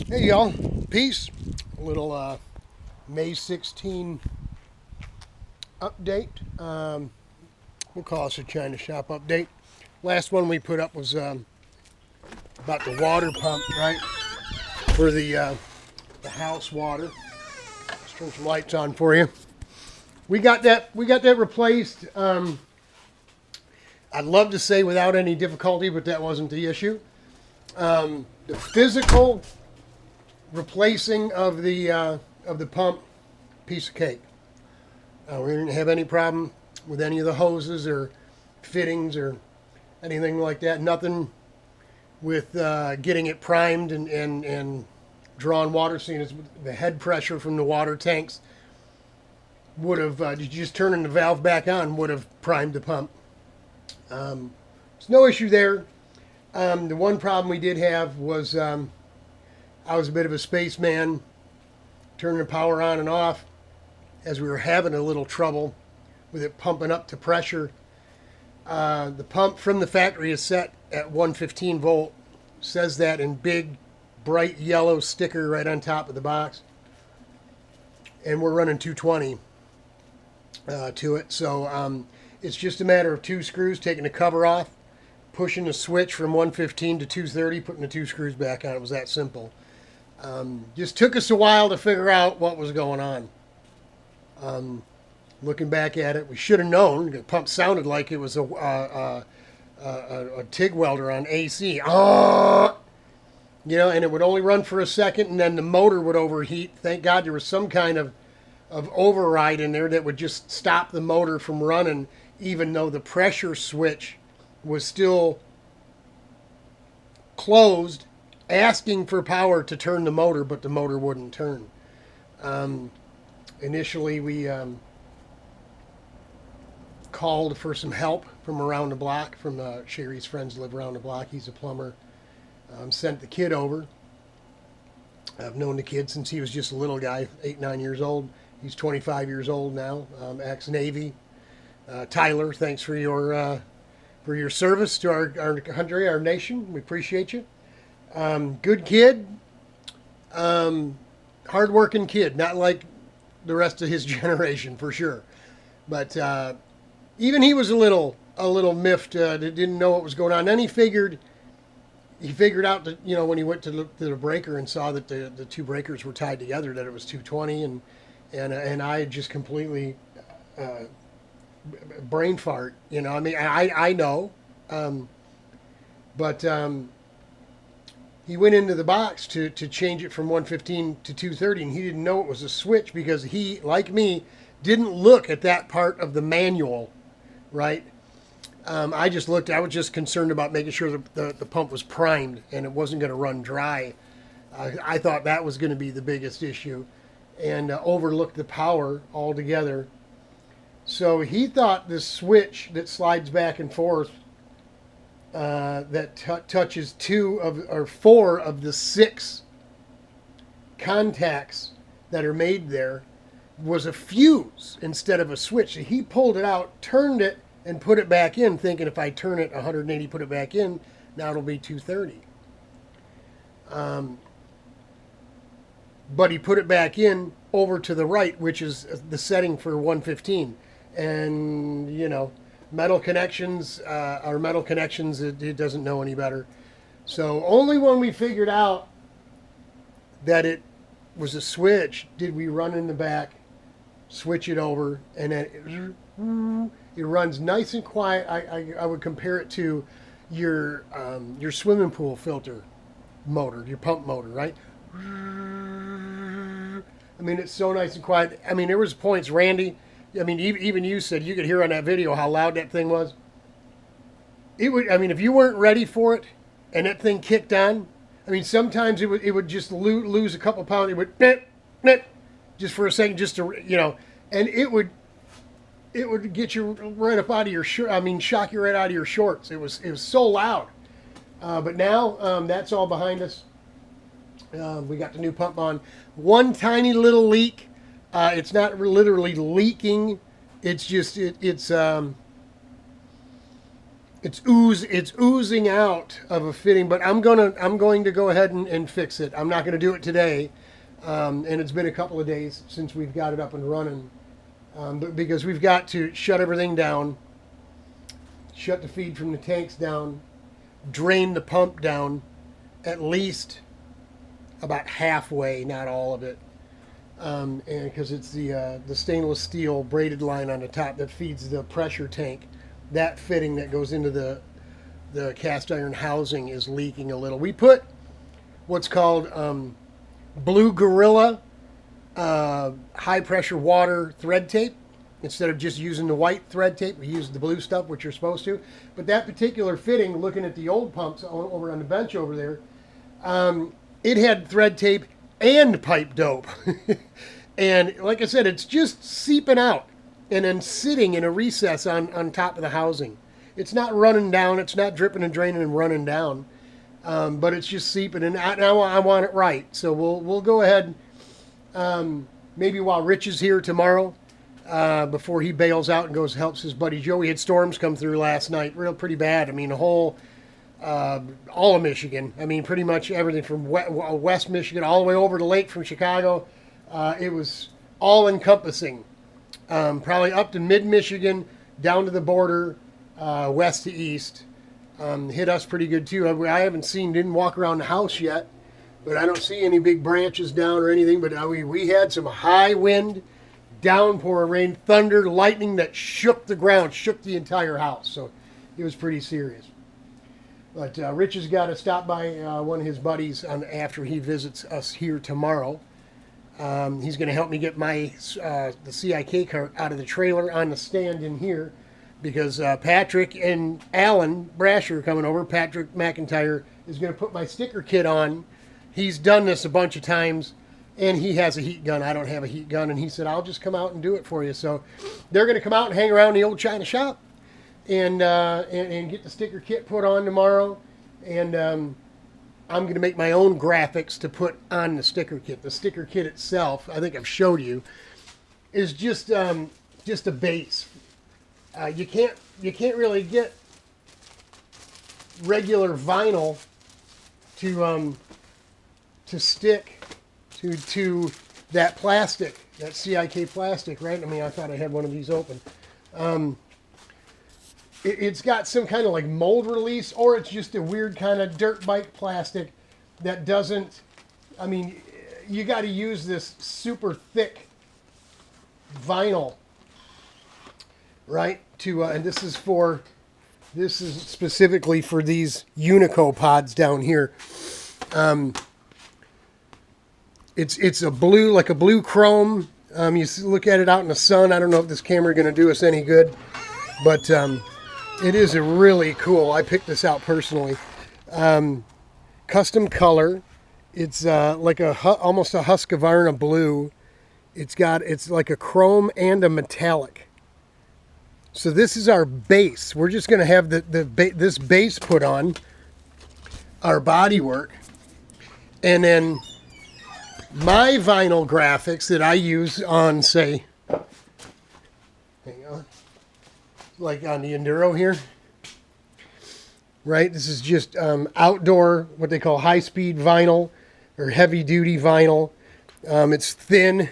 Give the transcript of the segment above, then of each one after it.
Hey y'all, peace. A little May 16 update. We'll call this a China shop update. Last one we put up was about the water pump, right? For the house water. Let's turn some lights on for you. We got that replaced. I'd love to say without any difficulty, but that wasn't the issue. The physical replacing of the pump, piece of cake. We didn't have any problem with any of the hoses or fittings or anything like that. Nothing with getting it primed and drawing water. Seeing as the head pressure from the water tanks would have, just turning the valve back on would have primed the pump. There's no issue there. The one problem we did have was I was a bit of a spaceman, turning the power on and off as we were having a little trouble with it pumping up to pressure. The pump from the factory is set at 115 volt. Says that in big, bright yellow sticker right on top of the box. And we're running 220 to it. So it's just a matter of two screws, taking the cover off, pushing the switch from 115 to 230, putting the two screws back on. It was that simple. Just took us a while to figure out what was going on. Looking back at it, we should have known. The pump sounded like it was a TIG welder on AC. And it would only run for a second, and then the motor would overheat. Thank God there was some kind of override in there that would just stop the motor from running, even though the pressure switch was still closed, asking for power to turn the motor, but the motor wouldn't turn. Initially, we called for some help from around the block, from Sherry's friends live around the block. He's a plumber. Sent the kid over. I've known the kid since he was just a little guy, 8, 9 years old. He's 25 years old now, ex-Navy. Tyler, thanks for your service to our country, our nation. We appreciate you. Good kid, hard-working kid, not like the rest of his generation for sure. But even he was a little miffed, didn't know what was going on. Then he figured out that, when he went to the breaker and saw that the two breakers were tied together, that it was 220, and I had just completely brain fart. I know, but he went into the box to change it from 115 to 230, and he didn't know it was a switch because he, like me, didn't look at that part of the manual, right? I just looked. I was just concerned about making sure that the pump was primed and it wasn't going to run dry. I thought that was going to be the biggest issue, and overlooked the power altogether. So he thought this switch that slides back and forth, that touches 4 of the 6 contacts that are made there, was a fuse instead of a switch. So he pulled it out, turned it, and put it back in, thinking if I turn it 180, put it back in, now it'll be 230. But he put it back in over to the right, which is the setting for 115. And, metal connections are metal connections. It doesn't know any better. So only when we figured out that it was a switch did we run in the back, switch it over, and then it runs nice and quiet. I would compare it to your swimming pool filter motor, your pump motor, right? It's so nice and quiet. There was points, Randy, even you said you could hear on that video how loud that thing was. It would, if you weren't ready for it and that thing kicked on, sometimes it would just lose a couple pounds. It would nip, nip, just for a second, just to, and it would get you right up out of your shirt. Shock you right out of your shorts. It was so loud. But now that's all behind us. We got the new pump on. One tiny little leak. It's not literally leaking. It's just it's it's oozing out of a fitting, but I'm going to go ahead and fix it. I'm not going to do it today, and it's been a couple of days since we've got it up and running, but because we've got to shut everything down, shut the feed from the tanks down, drain the pump down at least about halfway, not all of it, and because it's the stainless steel braided line on the top that feeds the pressure tank. That fitting that goes into the cast iron housing is leaking a little. We put what's called Blue Gorilla high pressure water thread tape. Instead of just using the white thread tape, we used the blue stuff, which you're supposed to. But that particular fitting, looking at the old pumps over on the bench over there, it had thread tape and pipe dope. And like I said, it's just seeping out and then sitting in a recess on top of the housing. It's not running down. It's not dripping and draining and running down. But it's just seeping. And I want it right. So we'll go ahead, maybe while Rich is here tomorrow, before he bails out and goes helps his buddy Joe. We had storms come through last night, pretty bad. I mean, the whole, all of Michigan. I mean, pretty much everything from West Michigan all the way over the lake from Chicago. It was all encompassing. Probably up to mid-Michigan, down to the border, west to east. Hit us pretty good too. I didn't walk around the house yet, but I don't see any big branches down or anything. But we had some high wind, downpour of rain, thunder, lightning that shook the ground, shook the entire house. So it was pretty serious. But Rich has got to stop by one of his buddies after he visits us here tomorrow. He's going to help me get my the CIK cart out of the trailer on the stand in here, because Patrick and Alan Brasher are coming over. Patrick McIntyre is going to put my sticker kit on. He's done this a bunch of times, and he has a heat gun. I don't have a heat gun, and he said, I'll just come out and do it for you. So they're going to come out and hang around the old China shop and get the sticker kit put on tomorrow. And I'm going to make my own graphics to put on the sticker kit. The sticker kit itself, I think I've showed you, is just a base. You can't really get regular vinyl to stick to that plastic, that CIK plastic, right? I mean, I thought I had one of these open. It's got some kind of like mold release, or it's just a weird kind of dirt bike plastic that doesn't, I mean, you got to use this super thick vinyl, right? And this is specifically for these Unico pods down here. It's a blue, like a blue chrome. You look at it out in the sun. I don't know if this camera is going to do us any good, but it is a really cool. I picked this out personally. Custom color. It's like almost a Husqvarna blue. It's like a chrome and a metallic. So this is our base. We're just going to have this base put on our bodywork, and then my vinyl graphics that I use on, say, hang on, like on the Enduro here, right? This is just outdoor, what they call high-speed vinyl or heavy-duty vinyl. It's thin,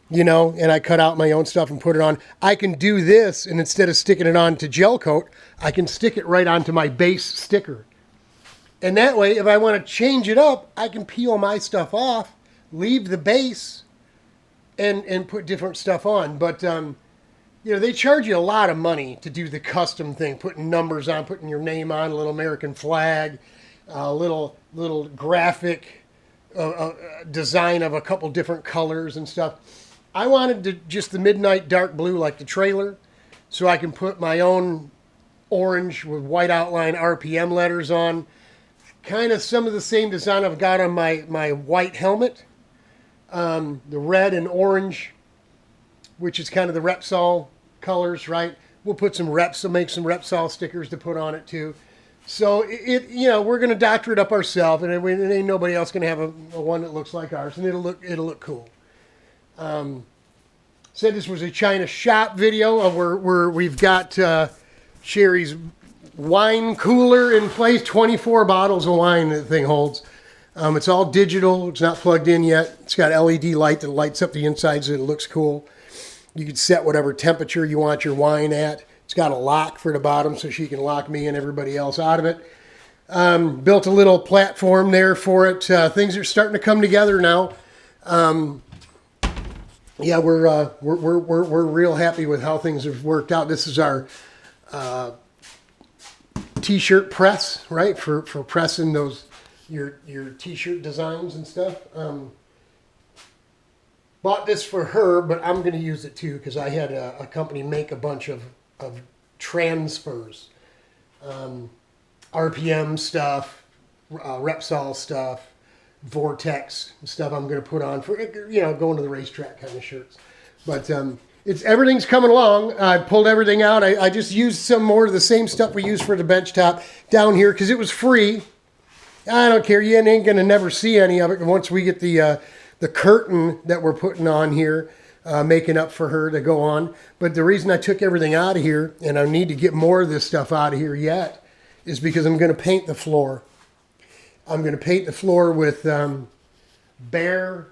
you know, and I cut out my own stuff and put it on. I can do this, and instead of sticking it on to gel coat, I can stick it right onto my base sticker. And that way, if I want to change it up, I can peel my stuff off, leave the base, and put different stuff on. But you know, they charge you a lot of money to do the custom thing, putting numbers on, putting your name on, a little American flag, a little graphic design of a couple different colors and stuff. I wanted just the midnight dark blue like the trailer, so I can put my own orange with white outline RPM letters on. Kind of some of the same design I've got on my white helmet. The red and orange, which is kind of the Repsol colors, right? We'll put some make some Repsol stickers to put on it too. So you know, we're going to doctor it up ourselves, and ain't nobody else going to have a one that looks like ours, and it'll look cool. Said this was a China shop video where we've got Sherry's wine cooler in place. 24 bottles of wine that thing holds. It's all digital. It's not plugged in yet. It's got LED light that lights up the inside so it looks cool. You can set whatever temperature you want your wine at. It's got a lock for the bottom so she can lock me and everybody else out of it. Built a little platform there for it. Things are starting to come together now. Yeah, we're real happy with how things have worked out. This is our t-shirt press, right? For pressing those your t-shirt designs and stuff. Bought this for her, but I'm going to use it too because I had a company make a bunch of transfers, RPM stuff, Repsol stuff, Vortex stuff. I'm going to put on for going to the racetrack kind of shirts. But everything's coming along. I pulled everything out. I just used some more of the same stuff we used for the bench top down here because it was free. I don't care. You ain't going to never see any of it once we get the curtain that we're putting on here, making up for her to go on. But the reason I took everything out of here, and I need to get more of this stuff out of here yet, is because I'm going to paint the floor. I'm going to paint the floor with bare,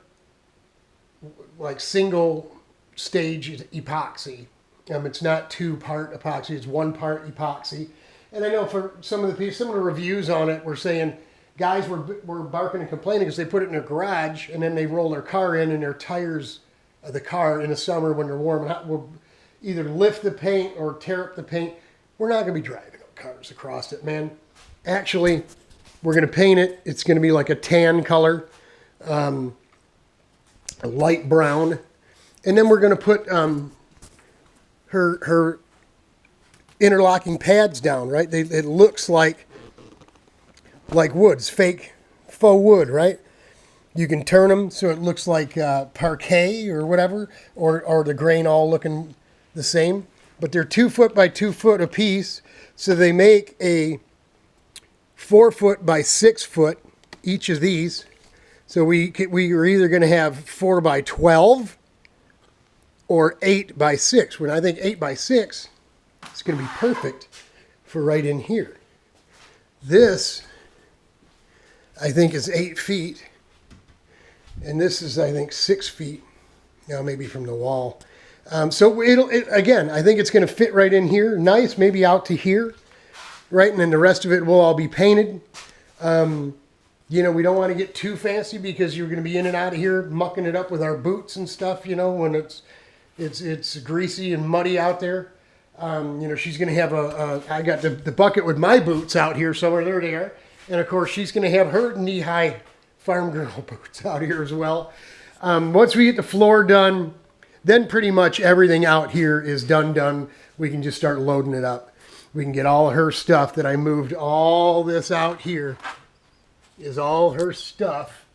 like single stage epoxy. It's not 2-part epoxy, it's 1-part epoxy. And I know for some of the reviews on it were saying, guys were barking and complaining because they put it in their garage and then they roll their car in and their tires of the car in the summer when they're warm and hot will either lift the paint or tear up the paint. We're not going to be driving our cars across it, man. Actually, we're going to paint it. It's going to be like a tan color, a light brown. And then we're going to put her interlocking pads down, right? It looks like wood. It's faux wood, right? You can turn them so it looks like parquet or whatever, or the grain all looking the same. But they're 2 foot by 2 foot a piece, so they make a 4 foot by 6 foot each of these. So we are either going to have 4 by 12 or 8 by 6. When I think 8 by 6, it's going to be perfect for right in here. This, I think, is 8 feet. And this is, I think, 6 feet. Maybe from the wall. So again, I think it's going to fit right in here. Nice, maybe out to here. Right, and then the rest of it will all be painted. We don't want to get too fancy because you're going to be in and out of here mucking it up with our boots and stuff, when it's greasy and muddy out there. She's going to have I got the bucket with my boots out here somewhere. There they are. And, of course, she's going to have her knee-high farm girl boots out here as well. Once we get the floor done, then pretty much everything out here is done. We can just start loading it up. We can get all her stuff that I moved. All this out here is all her stuff.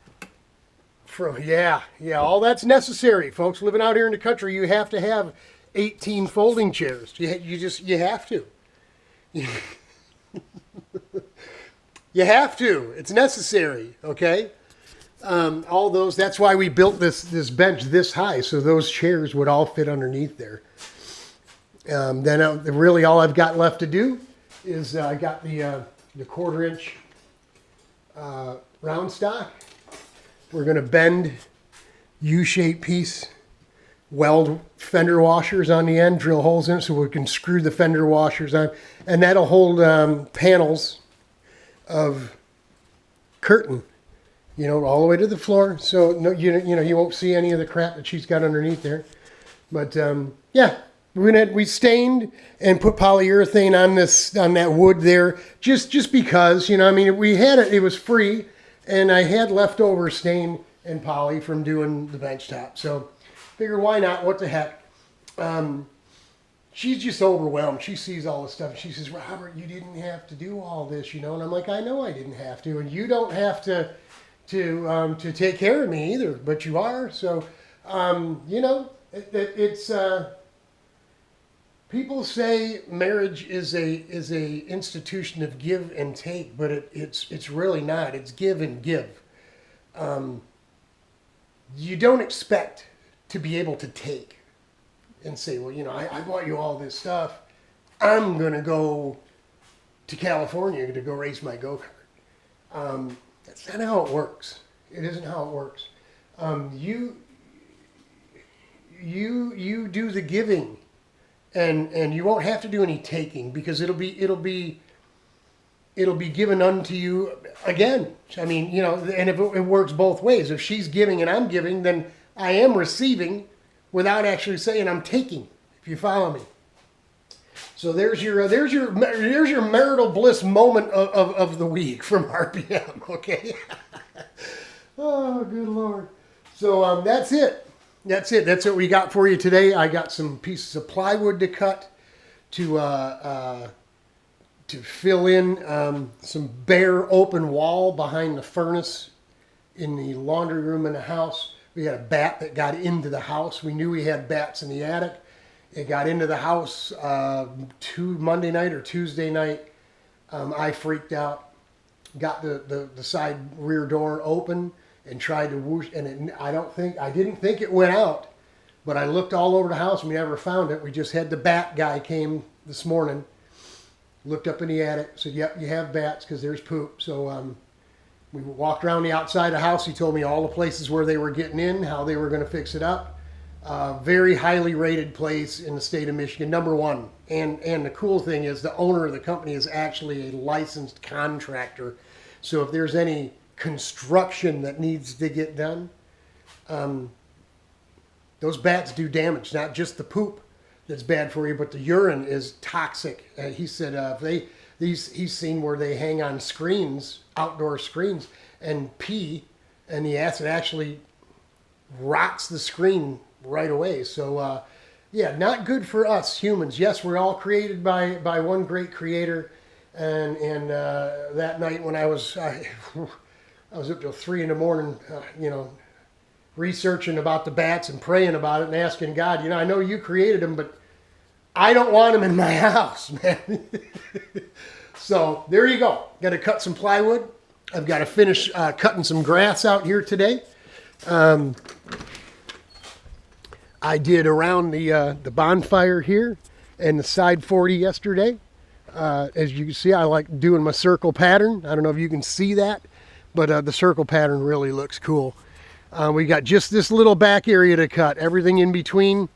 All that's necessary, folks. Living out here in the country, you have to have 18 folding chairs. You have to. You have to. It's necessary, okay? All those, that's why we built this bench this high, so those chairs would all fit underneath there. Then really all I've got left to do is I got the 1/4 inch round stock. We're going to bend U-shaped piece, weld fender washers on the end, drill holes in it so we can screw the fender washers on, and that'll hold panels of curtain, all the way to the floor. So no, you won't see any of the crap that she's got underneath there. But we stained and put polyurethane on that wood there, just because, we had it. It was free, and I had leftover stain and poly from doing the bench top. So figured, why not? What the heck? She's just overwhelmed. She sees all this stuff. She says, Robert, you didn't have to do all this, And I'm like, I know I didn't have to, and you don't have to take care of me either, but you are. So, it's people say marriage is a institution of give and take, but it's really not. It's give and give. You don't expect to be able to take and say, well, I bought you all this stuff. I'm going to go to California to go race my go-kart. That's not how it works. It isn't how it works. You do the giving, and you won't have to do any taking, because it'll be given unto you again. I mean, you know, and if it works both ways. If she's giving and I'm giving, then I am receiving without actually saying I'm taking, if you follow me. So there's your marital bliss moment of the week from RPM, okay? Oh, good Lord. So that's it. That's it. That's what we got for you today. I got some pieces of plywood to cut to fill in some bare open wall behind the furnace in the laundry room in the house. We had a bat that got into the house. We knew we had bats in the attic. It got into the house Monday night or Tuesday night. I freaked out, got the side rear door open and tried to whoosh, and I didn't think it went out, but I looked all over the house and we never found it. We just had the bat guy came this morning, looked up in the attic, said, "Yep, you have bats because there's poop." So we walked around the outside of the house. He told me all the places where they were getting in, how they were going to fix it up. Very highly rated place in the state of Michigan, #1. And the cool thing is the owner of the company is actually a licensed contractor. So if there's any construction that needs to get done, those bats do damage. Not just the poop that's bad for you, but the urine is toxic. He said he's seen where they hang on screens, outdoor screens, and pee, and the acid actually rots the screen right away. So yeah, not good for us humans. Yes, we're all created by one great creator, and that night when I was up till 3 in the morning, you know, researching about the bats and praying about it and asking God, you know, I know you created them, but I don't want them in my house, man. So there you go. Got to cut some plywood. I've got to finish cutting some grass out here today. I did around the bonfire here and the side 40 yesterday. As you can see, I like doing my circle pattern. I don't know if you can see that, but the circle pattern really looks cool. We got just this little back area to cut. Everything in between